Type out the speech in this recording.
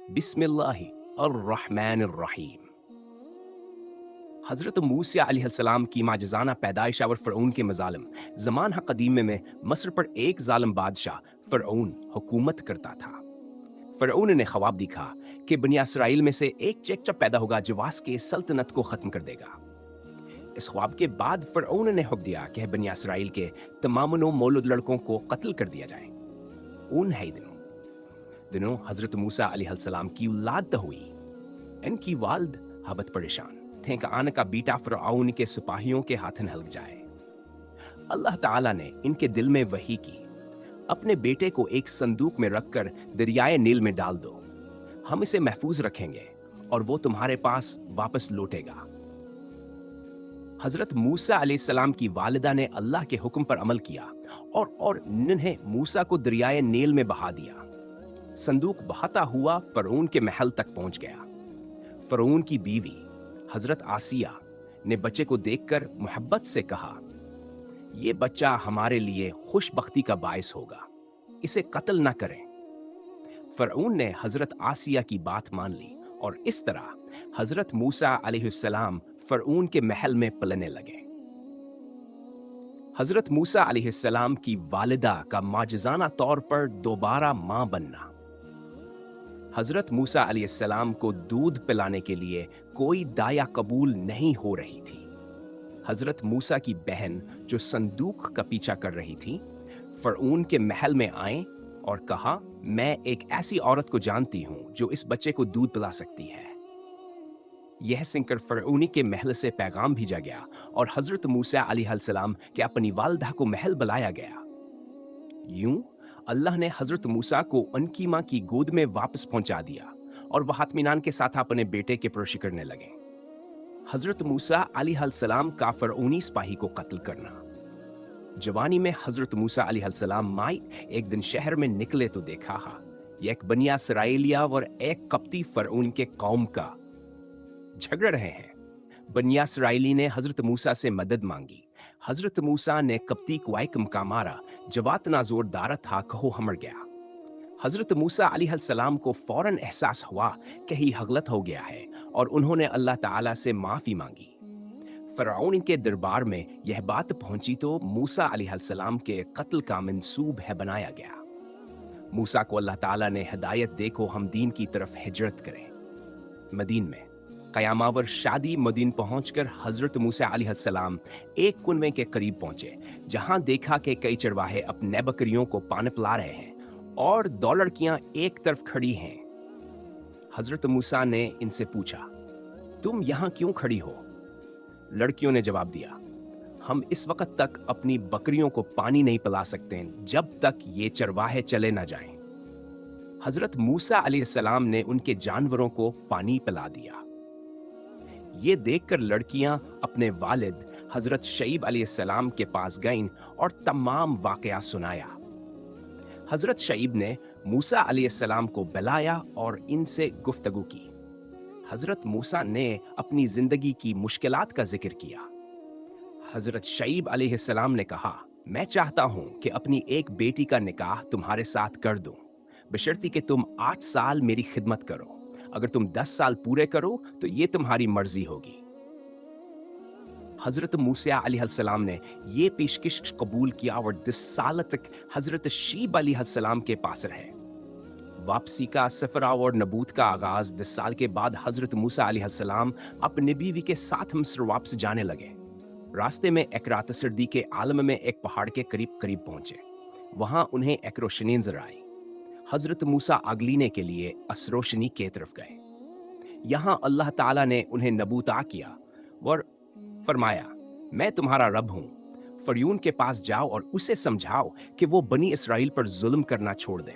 बिस्मिल्लाहि अर्रहमानिर रहीम। हज़रत मूसा अलैहिस्सलाम की माजिज़ाना पैदाइश और फ़िरौन के मज़ालिम। ज़मान कदीम में मस्र पर एक ज़ालिम बादशाह फ़िरौन हुकूमत करता था। फ़िरौन ने ख्वाब देखा कि बनी इसराइल में से एक चेकचा पैदा होगा जो वास के सल्तनत को ख़त्म कर देगा। इस ख्वाब के बाद फ़िरौन ने हुक्म दिया कि बनी इसराइल के तमाम मौलूद लड़कों को कत्ल कर दिया जाए। उन है दिनों हज़रत मूसा अलैहिस्सलाम की औलाद तो हुई। इनकी वालिद हबत परेशान थे कि आने का बीटा फ़िरऔन के सिपाहियों के हाथन हल्क जाए। अल्लाह ताला ने इनके दिल में वही की, अपने बेटे को एक संदूक में रखकर दरियाए नील में डाल दो, हम इसे महफूज रखेंगे और वो तुम्हारे पास वापस लौटेगा। हजरत मूसा अलैहिस्सलाम की वालिदा ने अल्लाह के हुक्म पर अमल किया और इन्हें मूसा को दरियाए नील में बहा दिया। संदूक बहाता हुआ फ़िरौन के महल तक पहुंच गया। फ़िरौन की बीवी हजरत आसिया ने बच्चे को देखकर मोहब्बत से कहा, यह बच्चा हमारे लिए खुशबख्ती का बायस होगा, इसे कत्ल ना करें। फ़िरौन ने हजरत आसिया की बात मान ली और इस तरह हजरत मूसा अलैहिस्सलाम फ़िरौन के महल में पलने लगे। हजरत मूसा अलैहिस्सलाम की वालिदा का माजिज़ाना तौर पर दोबारा मां बनना। हजरत मूसा अलैहिस्सलाम को दूध पिलाने के लिए कोई दाया कबूल नहीं हो रही थी। हजरत मूसा की बहन जो संदूक का पीछा कर रही थी, फ़िरौन के महल में आए और कहा, मैं एक ऐसी औरत को जानती हूं जो इस बच्चे को दूध पिला सकती है। यह सुनकर फ़िरौनी के महल से पैगाम भेजा गया और हजरत मूसा अलैहिस्सलाम के अपनी वालिदा को महल बुलाया गया। यूं अल्लाह ने हजरत मूसा को उनकी मां की गोद में वापस पहुंचा दिया और वह इत्मीनान के साथ अपने बेटे के प्रोशी करने लगे। हजरत मूसा अलैहिस्सलाम का फ़िरौनी सिपाही को कत्ल करना। जवानी में हजरत मूसा अलैहिस्सलाम माई एक दिन शहर में निकले तो देखा एक बनी इसराइलिया और एक कप्ती फ़िरौन के कौम का झगड़ रहे हैं। बनी इसराइली ने हजरत मूसा से मदद मांगी। हजरत मूसा ने कप्ती को आइकम का मारा, जवात ना जोरदार था कहो हमर गया। हजरत मूसा अलैहिस्सलाम को फौरन एहसास हुआ कि ही गलत हो गया है और उन्होंने अल्लाह ताला से माफी मांगी। फ़िरऔन के दरबार में यह बात पहुंची तो मूसा अलैहिस्सलाम के कत्ल का मंसूब है बनाया गया। मूसा को अल्लाह ताला ने हिदायत दे को हम दीन की तरफ हिजरत करें। मदीन में कयामावर शादी मदीन पहुंचकर हजरत मूसा अलैहिस्सलाम एक कुनवे के करीब पहुंचे, जहां देखा कि कई चरवाहे अपने बकरियों को पानी पिला रहे हैं और दो लड़कियां एक तरफ खड़ी हैं। हजरत मूसा ने इनसे पूछा, तुम यहां क्यों खड़ी हो? लड़कियों ने जवाब दिया, हम इस वक्त तक अपनी बकरियों को पानी नहीं पिला सकते जब तक ये चरवाहे चले ना जाएं। हजरत मूसा अलैहिस्सलाम ने उनके जानवरों को पानी पिला दिया। ये देखकर लड़कियां अपने वालिद हजरत शईब अलैहिस्सलाम के पास गईं और तमाम वाकया सुनाया। हजरत शईब ने मूसा अलैहिस्सलाम को बुलाया और इनसे गुफ्तगू की। हजरत मूसा ने अपनी जिंदगी की मुश्किलात का जिक्र किया। हजरत शईब अलैहिस्सलाम ने कहा, मैं चाहता हूं कि अपनी एक बेटी का निकाह तुम्हारे साथ कर दूं, बशर्ती कि तुम 8 साल मेरी खिदमत करो। अगर तुम 10 साल पूरे करो तो ये तुम्हारी मर्जी होगी। हजरत मूसा अलैहिस्सलाम ने ये पेशकश कबूल किया और 10 साल तक हजरत शीब अलैहिस्सलाम के पास रहे। वापसी का सफर और नबूत का आगाज 10 साल के बाद हजरत मूसा अलैहिस्सलाम अपने बीवी के साथ मिस्र वापस जाने लगे। रास्ते में एक रात सर्दी के आलम में एक पहाड़ के करीब करीब पहुंचे। वहां उन्हें एक रोशनी नजर आई। हजरत मूसा आग लेने के लिए उस रोशनी की तरफ गए। यहां अल्लाह ताला ने उन्हें नबूता किया और फरमाया, मैं तुम्हारा रब हूं। फ़िरौन के पास जाओ और उसे समझाओ कि वो बनी इसराइल पर जुल्म करना छोड़ दे।